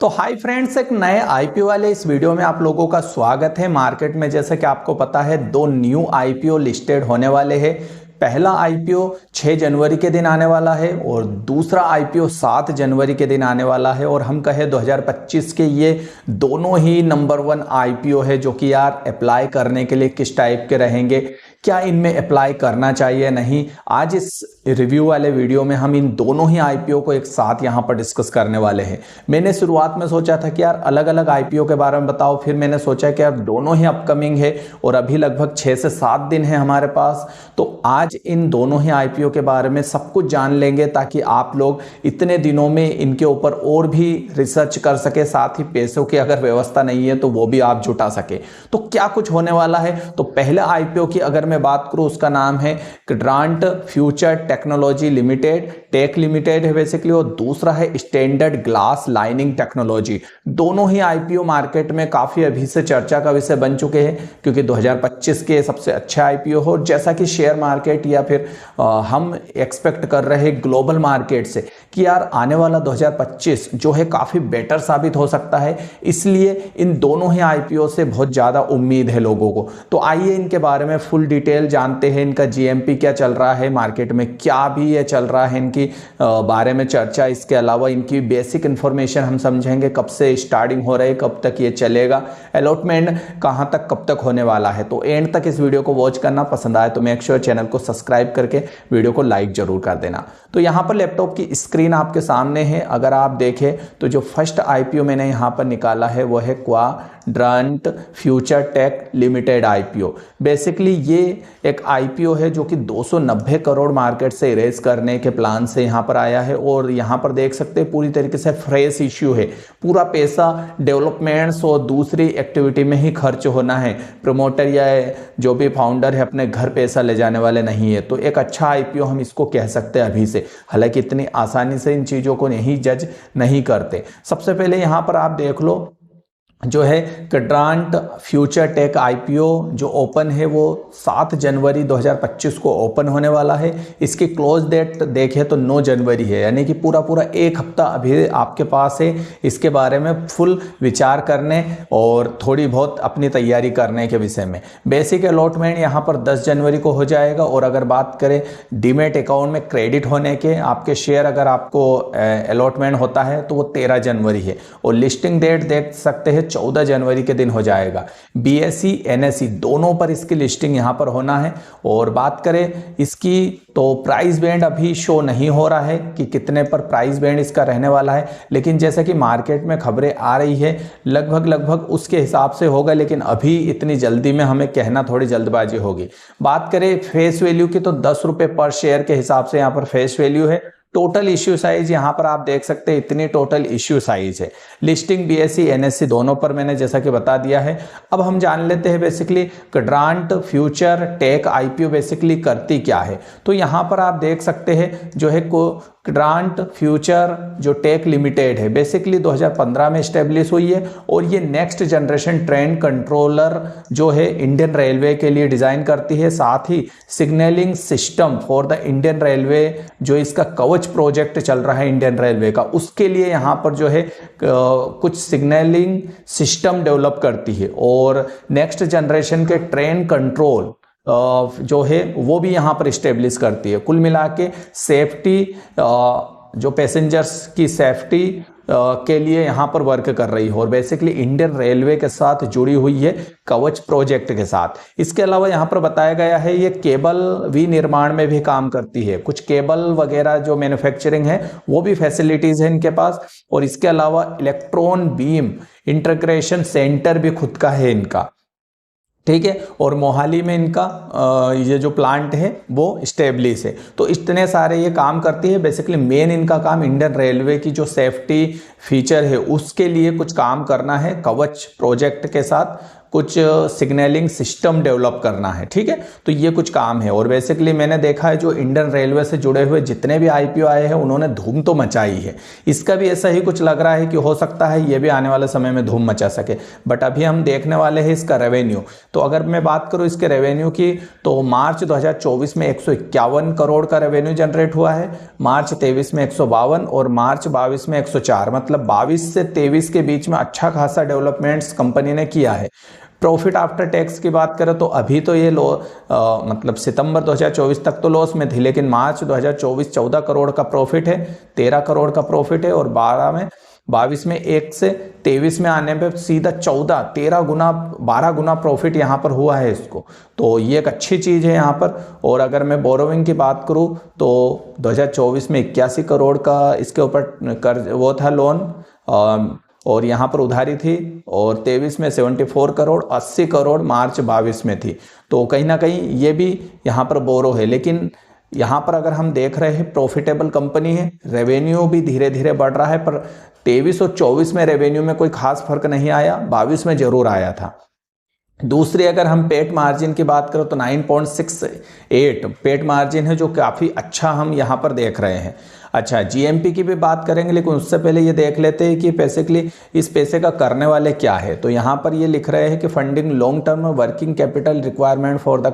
तो hi friends, एक नए आईपीओ वाले इस वीडियो में आप लोगों का स्वागत है। मार्केट में जैसे कि आपको पता है दो न्यू आईपीओ लिस्टेड होने वाले हैं। पहला आईपीओ 6 जनवरी के दिन आने वाला है और दूसरा आईपीओ 7 जनवरी के दिन आने वाला है। और हम कहें 2025 के ये दोनों ही नंबर 1 आईपीओ है जो कि यार अप्लाई करने के लिए किस टाइप के रहेंगे, क्या इनमें अप्लाई करना चाहिए नहीं। आज इस रिव्यू वाले वीडियो में हम इन दोनों ही आईपीओ को एक साथ यहाँ पर डिस्कस करने वाले हैं। मैंने शुरुआत में सोचा था कि यार अलग अलग आईपीओ के बारे में बताओ, फिर मैंने सोचा कि यार दोनों ही अपकमिंग है और अभी लगभग 6 से 7 दिन है हमारे पास। तो आज इन दोनों ही आईपीओ के बारे में सब कुछ जान लेंगे ताकि आप लोग इतने दिनों में इनके ऊपर और भी रिसर्च कर सके, साथ ही पैसों की अगर व्यवस्था नहीं है तो वो भी आप जुटा सके। तो क्या कुछ होने वाला है, तो पहले आईपीओ की अगर मैं बात करूं उसका नाम है Quadrant Future Technology Limited, Tech Limited है बेसिकली, और दूसरा है स्टैंडर्ड ग्लास लाइनिंग टेक्नोलॉजी। दोनों ही आईपीओ मार्केट में काफी अभी से चर्चा का विषय बन चुके हैं क्योंकि 2025 के सबसे अच्छे आईपीओ हो। जैसा कि शेयर मार्केट या फिर हम एक्सपेक्ट कर रहे हैं ग्लोबल मार्केट से कि यार आने वाला 2025 जो है काफी बेटर साबित हो सकता है, इसलिए इन दोनों ही आईपीओ से बहुत ज्यादा उम्मीद है लोगों को। तो आइए इनके बारे में फुल डिटेल जानते हैं। इनका जीएमपी क्या चल रहा है, मार्केट में क्या भी ये चल रहा है, इनकी बारे में चर्चा। इसके अलावा इनकी बेसिक इंफॉर्मेशन हम समझेंगे, कब से स्टार्टिंग हो रही है, कब तक ये चलेगा, अलॉटमेंट कहां तक कब तक होने वाला है। तो एंड तक इस वीडियो को वॉच करना। पसंद आए तो मेक श्योर चैनल को सब्सक्राइब करके वीडियो को लाइक जरूर कर देना। तो यहां पर लैपटॉप की स्क्रीन आपके सामने है। अगर आप देखें तो जो फर्स्ट आईपीओ मैंने यहां पर निकाला है वो है Quadrant Future Tech Limited IPO. Basically ये एक आईपीओ है जो कि 290 करोड़ मार्केट से रेज करने के प्लान से यहां पर आया है। और यहां पर देख सकते हैं पूरी तरीके से फ्रेश इश्यू है। पूरा पैसा डेवलपमेंट्स और दूसरी एक्टिविटी में ही खर्च होना है। प्रमोटर या जो भी फाउंडर है अपने घर पैसा ले जाने वाले नहीं है। तो एक अच्छा आईपीओ हम इसको कह सकते हैं अभी से। हालांकि इतनी आसानी से इन चीजों को नहीं जज नहीं करते। सबसे पहले यहां पर आप देख लो जो है क्वाड्रेंट फ्यूचर टेक आईपीओ जो ओपन है वो 7 जनवरी 2025 को ओपन होने वाला है। इसकी क्लोज डेट देखें तो 9 जनवरी है, यानी कि पूरा एक हफ्ता अभी आपके पास है इसके बारे में फुल विचार करने और थोड़ी बहुत अपनी तैयारी करने के विषय में। बेसिक अलॉटमेंट यहाँ पर 10 जनवरी को हो जाएगा। और अगर बात करें डीमेट अकाउंट में क्रेडिट होने के आपके शेयर अगर आपको अलॉटमेंट होता है तो वो 13 जनवरी है। और लिस्टिंग डेट देख सकते हैं 14 जनवरी के दिन हो जाएगा। बीएसई एनएसई दोनों पर इसकी लिस्टिंग यहां पर होना है। और बात करें इसकी तो प्राइस बैंड अभी शो नहीं हो रहा है कि कितने पर प्राइस बैंड इसका रहने वाला है, लेकिन जैसे कि मार्केट में खबरें आ रही है लगभग उसके हिसाब से होगा। लेकिन अभी इतनी जल्दी में हमें कहना थोड़ी जल्दबाजी होगी। बात करें फेस वैल्यू की तो 10 रुपए पर शेयर के हिसाब से यहां पर फेस वैल्यू है। टोटल इश्यू साइज यहां पर आप देख सकते हैं इतनी टोटल इश्यू साइज है। लिस्टिंग बीएसई एनएसई दोनों पर मैंने जैसा कि बता दिया है। अब हम जान लेते हैं basically Quadrant Future Tech IPO basically करती क्या है। तो यहां पर आप देख सकते हैं जो है क्वाड्रेंट फ्यूचर जो टेक लिमिटेड है बेसिकली 2015 में स्टेब्लिश हुई है। और ये नेक्स्ट जनरेशन ट्रेन कंट्रोलर जो है इंडियन रेलवे के लिए डिजाइन करती है। साथ ही signalling system for the Indian railway जो इसका कवच प्रोजेक्ट चल रहा है इंडियन रेलवे का, उसके लिए यहां पर जो है कुछ सिग्नलिंग सिस्टम डेवलप करती है। और नेक्स्ट जनरेशन के ट्रेन कंट्रोल जो है वो भी यहां पर स्टेब्लिश करती है। कुल मिला के सेफ्टी जो पैसेंजर्स की सेफ्टी के लिए यहां पर वर्क कर रही है। और बेसिकली इंडियन रेलवे के साथ जुड़ी हुई है कवच प्रोजेक्ट के साथ। इसके अलावा यहां पर बताया गया है ये केबल विनिर्माण में भी काम करती है। कुछ केबल वगैरह जो मैन्युफैक्चरिंग है वो भी फैसिलिटीज है इनके पास। और इसके अलावा इलेक्ट्रॉन बीम इंटीग्रेशन सेंटर भी खुद का है इनका, ठीक है। और मोहाली में इनका ये जो प्लांट है वो स्टेब्लिश है। तो इतने सारे ये काम करती है। बेसिकली मेन इनका काम इंडियन रेलवे की जो सेफ्टी फीचर है उसके लिए कुछ काम करना है कवच प्रोजेक्ट के साथ। कुछ सिग्नलिंग सिस्टम डेवलप करना है, ठीक है। तो ये कुछ काम है। और बेसिकली मैंने देखा है जो इंडियन रेलवे से जुड़े हुए जितने भी आईपीओ आए हैं उन्होंने धूम तो मचाई है। इसका भी ऐसा ही कुछ लग रहा है कि हो सकता है ये भी आने वाले समय में धूम मचा सके। बट अभी हम देखने वाले हैं इसका रेवेन्यू। तो अगर मैं बात करूं इसके रेवेन्यू की, तो मार्च 2024 में 151 करोड़ का रेवेन्यू जनरेट हुआ है, मार्च 23 में 152 और मार्च 22 में 104, मतलब 22 से 23 के बीच में अच्छा खासा डेवलपमेंट्स कंपनी ने किया है। प्रॉफिट आफ्टर टैक्स की बात करें तो अभी तो ये मतलब सितंबर 2024 तक तो लॉस में थी, लेकिन मार्च 2024 14 करोड़ का प्रॉफिट है, 13 करोड़ का प्रॉफिट है और 22 में 1 से 23 में आने पे सीधा 13 गुना 12 गुना प्रॉफिट यहाँ पर हुआ है इसको। तो ये एक अच्छी चीज़ है यहाँ पर। और अगर मैं बोरोविंग की बात करूँ तो 2024 में 81 करोड़ का इसके ऊपर कर्ज वो था लोन और यहाँ पर उधारी थी, और 23 में 74 करोड़, 80 करोड़ मार्च 22 में थी। तो कहीं ना कहीं ये भी यहाँ पर बोरो है। लेकिन यहाँ पर अगर हम देख रहे हैं प्रॉफिटेबल कंपनी है, रेवेन्यू भी धीरे धीरे बढ़ रहा है, पर 23 और 24 में रेवेन्यू में कोई खास फर्क नहीं आया, 22 में जरूर आया था। दूसरी अगर हम पेट मार्जिन की बात करें तो 9.68 पेट मार्जिन है, जो काफ़ी अच्छा हम यहाँ पर देख रहे हैं। अच्छा, जीएमपी की भी बात करेंगे, लेकिन उससे पहले ये देख लेते हैं कि बेसिकली इस पैसे का करने वाले क्या है। तो यहाँ पर ये लिख रहे हैं कि funding long term working capital requirement for the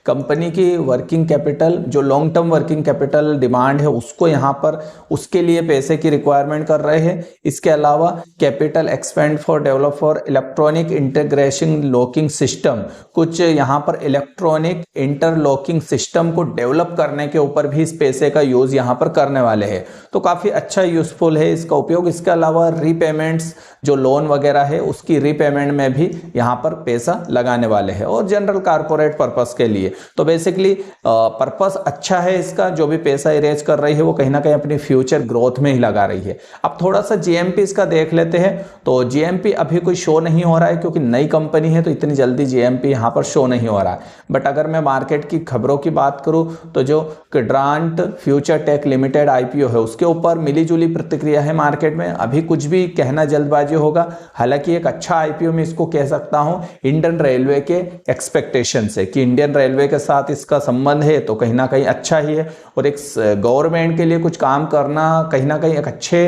company की वर्किंग कैपिटल, जो long term working capital demand है उसको यहाँ पर उसके लिए पैसे की रिक्वायरमेंट कर रहे हैं। इसके अलावा capital expand for develop for electronic integration locking system, कुछ यहाँ पर इलेक्ट्रॉनिक इंटरलॉकिंग सिस्टम को डेवलप करने के ऊपर भी इस पैसे का यूज यहाँ पर करने वाले हैं। तो काफी अच्छा यूजफुल है इसका उपयोग। इसके अलावा रीपेमेंट्स, जो लोन वगैरह है उसकी रीपेमेंट में भी यहाँ पर पैसा लगाने वाले हैं, और जनरल कारपोरेट पर्पस के लिए। तो बेसिकली पर्पस अच्छा है इसका। जो भी पैसा इरेज कर रही है वो कहीं ना कहीं अपनी फ्यूचर ग्रोथ में ही लगा रही है। अब थोड़ा सा जीएमपी इसका देख लेते हैं। तो जीएमपी अभी कोई शो नहीं हो रहा है क्योंकि नई कंपनी है, तो इतनी जल्दी जीएमपी यहाँ पर शो नहीं हो रहा है। बट अगर मैं मार्केट की खबरों की बात करूँ तो जो Quadrant Future Tech Limited IPO है उसके ऊपर मिली जुली प्रतिक्रिया है मार्केट में। अभी कुछ भी कहना जल्दबाजी होगा, हालांकि एक अच्छा आईपीओ में इसको कह सकता हूं इंडियन रेलवे के एक्सपेक्टेशन से, कि इंडियन रेलवे के साथ इसका संबंध है तो कहीं ना कहीं अच्छा ही है, और एक गवर्नमेंट के लिए कुछ काम करना कहीं ना कहीं एक अच्छे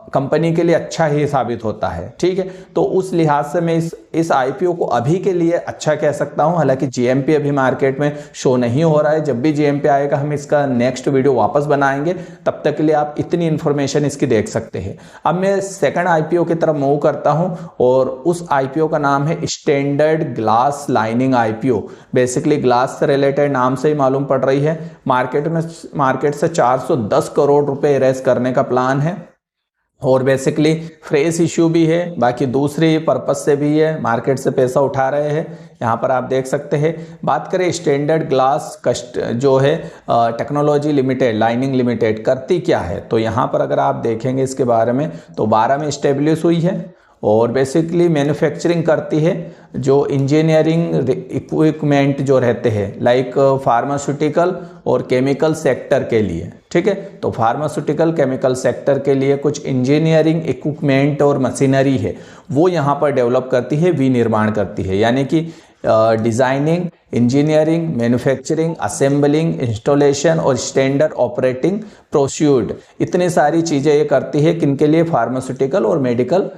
कंपनी के लिए अच्छा ही साबित होता है, ठीक है। तो उस लिहाज से मैं इस आईपीओ को अभी के लिए अच्छा कह सकता हूं। हालांकि जीएमपी अभी मार्केट में शो नहीं हो रहा है, जब भी जीएमपी आएगा हम इसका नेक्स्ट वीडियो वापस बनाएंगे, तब तक के लिए आप इतनी इंफॉर्मेशन इसकी देख सकते हैं। अब मैं सेकंड आईपीओ की तरफ मूव करता हूं, और उस आईपीओ का नाम है standard glass lining IPO. Basically glass से रिलेटेड नाम से ही मालूम पड़ रही है। मार्केट से 410 करोड़ रुपए रेस करने का प्लान है, और बेसिकली फ्रेश इश्यू भी है, बाकी दूसरी पर्पस से भी है, मार्केट से पैसा उठा रहे हैं। यहाँ पर आप देख सकते हैं। बात करें स्टैंडर्ड ग्लास जो है टेक्नोलॉजी लिमिटेड, लाइनिंग लिमिटेड करती क्या है, तो यहाँ पर अगर आप देखेंगे इसके बारे में तो 12 में इस्टेब्लिश हुई है, और बेसिकली मैन्युफैक्चरिंग करती है जो इंजीनियरिंग इक्विपमेंट जो रहते हैं, लाइक फार्मास्यूटिकल और केमिकल सेक्टर के लिए, ठीक है। तो फार्मास्यूटिकल केमिकल सेक्टर के लिए कुछ इंजीनियरिंग इक्विपमेंट और मशीनरी है वो यहाँ पर डेवलप करती है, विनिर्माण करती है, यानी कि designing, engineering, manufacturing, assembling, installation और स्टैंडर्ड ऑपरेटिंग प्रोसीड्यूर, इतनी सारी चीज़ें ये करती है किनके लिए, फार्मास्यूटिकल और मेडिकल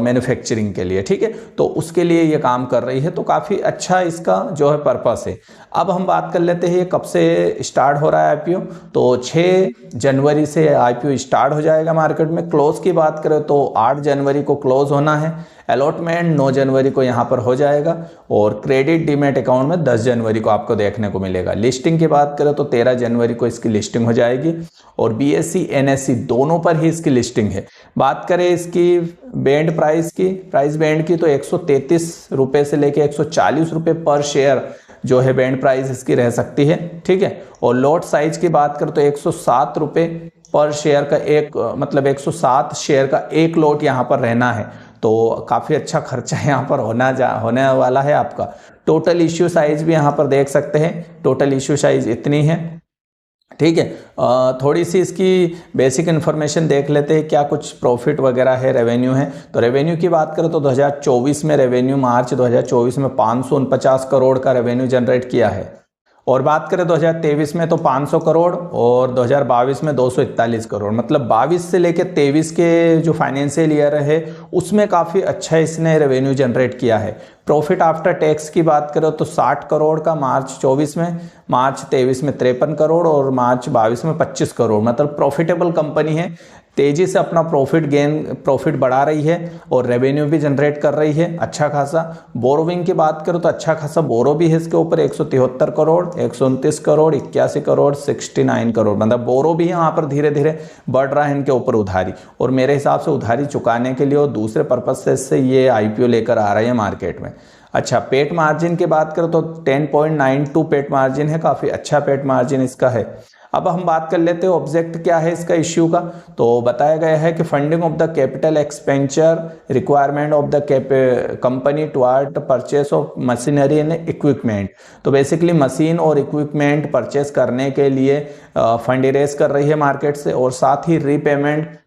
मैन्युफैक्चरिंग के लिए, ठीक है। तो उसके लिए ये काम कर रही है। तो काफ़ी अच्छा इसका जो है पर्पस है। अब हम बात कर लेते हैं कब से स्टार्ट हो रहा है आईपीओ। तो 6 जनवरी से आईपीओ स्टार्ट हो जाएगा मार्केट में। क्लोज की बात करें तो 8 जनवरी को क्लोज होना है। अलॉटमेंट 9 जनवरी को यहाँ पर हो जाएगा, और क्रेडिट डीमैट अकाउंट में 10 जनवरी को आपको देखने को मिलेगा। लिस्टिंग की बात करें तो 13 जनवरी को इसकी लिस्टिंग हो जाएगी, और बीएसई एनएसई दोनों पर ही इसकी लिस्टिंग है। बात करें इसकी बैंड प्राइस बैंड की तो 133 रुपये से लेकर 140 रुपये पर शेयर जो है बैंड प्राइस इसकी रह सकती है, ठीक है। और लॉट साइज की बात करें तो 107 रुपये पर शेयर का मतलब 107 शेयर का एक लॉट यहाँ पर रहना है। तो काफ़ी अच्छा खर्चा यहाँ पर होने वाला है आपका। टोटल इश्यू साइज भी यहाँ पर देख सकते हैं, टोटल इश्यू साइज इतनी है, ठीक है। थोड़ी सी इसकी बेसिक इन्फॉर्मेशन देख लेते हैं, क्या कुछ प्रॉफिट वगैरह है, रेवेन्यू है। तो रेवेन्यू की बात करें तो 2024 में रेवेन्यू, मार्च 49 में 549 करोड़ का रेवेन्यू जनरेट किया है। और बात करें 2023 में तो 500 करोड़ और 2022 में 241 करोड़, मतलब 22 से लेकर 23 के जो फाइनेंशियल ईयर है उसमें काफ़ी अच्छा इसने रेवेन्यू जनरेट किया है। प्रॉफिट आफ्टर टैक्स की बात करें तो 60 करोड़ का मार्च 24 में, मार्च 23 में 53 करोड़ और मार्च 22 में 25 करोड़, मतलब प्रॉफिटेबल कंपनी है, तेजी से अपना प्रॉफिट बढ़ा रही है और रेवेन्यू भी जनरेट कर रही है अच्छा खासा। बोरोविंग की बात करो तो अच्छा खासा बोरो भी है इसके ऊपर, 173 करोड़, 129 करोड़, 81 करोड़, 69 करोड़, मतलब बोरो भी यहाँ पर धीरे धीरे बढ़ रहा है इनके ऊपर उधारी। और मेरे हिसाब से उधारी चुकाने के लिए और दूसरे पर्पज से ये आईपीओ लेकर आ रहे हैं मार्केट में। अच्छा, पेट मार्जिन की बात करो तो 10.92 पेट मार्जिन है, काफ़ी अच्छा पेट मार्जिन इसका है। अब हम बात कर लेते हैं ऑब्जेक्ट क्या है इसका इश्यू का। तो बताया गया है कि funding of the capital expenditure requirement of the company toward purchase of machinery and equipment. तो बेसिकली मशीन और इक्विपमेंट परचेस करने के लिए फंड रेज कर रही है मार्केट से, और साथ ही रीपेमेंट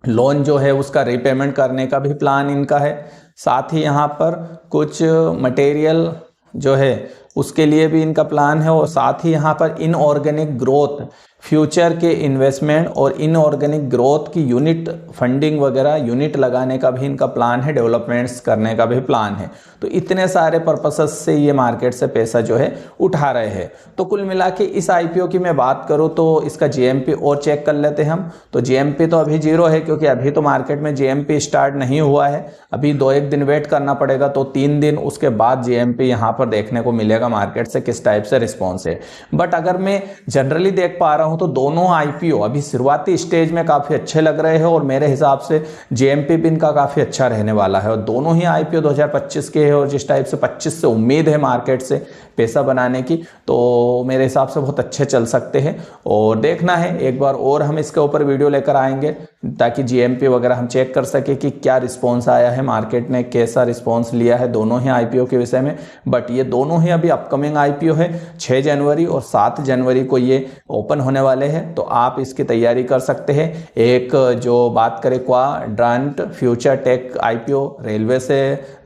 लोन जो है उसका रीपेमेंट करने का भी प्लान इनका है। साथ ही यहाँ पर कुछ मटेरियल जो है उसके लिए भी इनका प्लान है, और साथ ही यहाँ पर इनऑर्गेनिक ग्रोथ, फ्यूचर के इन्वेस्टमेंट और इनऑर्गेनिक ग्रोथ की यूनिट फंडिंग वगैरह यूनिट लगाने का भी इनका प्लान है, डेवलपमेंट्स करने का भी प्लान है। तो इतने सारे पर्पसेस से ये मार्केट से पैसा जो है उठा रहे हैं। तो कुल मिला के इस आईपीओ की मैं बात करूँ तो इसका जीएमपी और चेक कर लेते हैं हम। तो जीएमपी तो अभी 0 है, क्योंकि अभी तो मार्केट में जीएमपी स्टार्ट नहीं हुआ है, अभी 2-1 दिन वेट करना पड़ेगा, तो 3 दिन उसके बाद जीएमपी यहाँ पर देखने को मिलेगा मार्केट से किस टाइप से रिस्पॉन्स है। बट अगर मैं जनरली देख पा रहा हूँ तो दोनों आईपीओ अभी शुरुआती स्टेज में काफ़ी अच्छे लग रहे हैं, और मेरे हिसाब से जीएमपी भी इनका काफ़ी अच्छा रहने वाला है। और दोनों ही आईपीओ 2025 के हैं, और जिस टाइप से 25 से उम्मीद है मार्केट से पैसा बनाने की, तो मेरे हिसाब से बहुत अच्छे चल सकते हैं। और देखना है, एक बार और हम इसके ऊपर वीडियो लेकर आएंगे ताकि जीएमपी वगैरह हम चेक कर सके कि क्या रिस्पॉन्स आया है, मार्केट ने कैसा रिस्पॉन्स लिया है दोनों ही आईपीओ के विषय में। बट ये दोनों ही अभी अपकमिंग आईपीओ है, 6 जनवरी और 7 जनवरी को ये ओपन होने वाले हैं, तो आप इसकी तैयारी कर सकते हैं। एक जो बात करें Quadrant Future Tech IPO railway से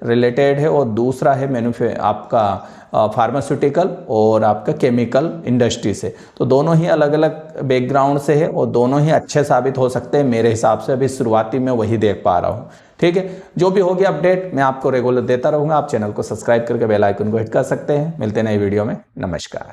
रिलेटेड है, और दूसरा है आपका फार्मास्यूटिकल और आपका केमिकल इंडस्ट्री से। तो दोनों ही अलग अलग बैकग्राउंड से है और दोनों ही अच्छे साबित हो सकते हैं मेरे हिसाब से, अभी शुरुआती में वही देख पा रहा हूँ। ठीक है, जो भी होगी अपडेट मैं आपको रेगुलर देता रहूँगा। आप चैनल को सब्सक्राइब करके बेल आइकन को हिट कर सकते हैं। मिलते हैं नई वीडियो में, नमस्कार।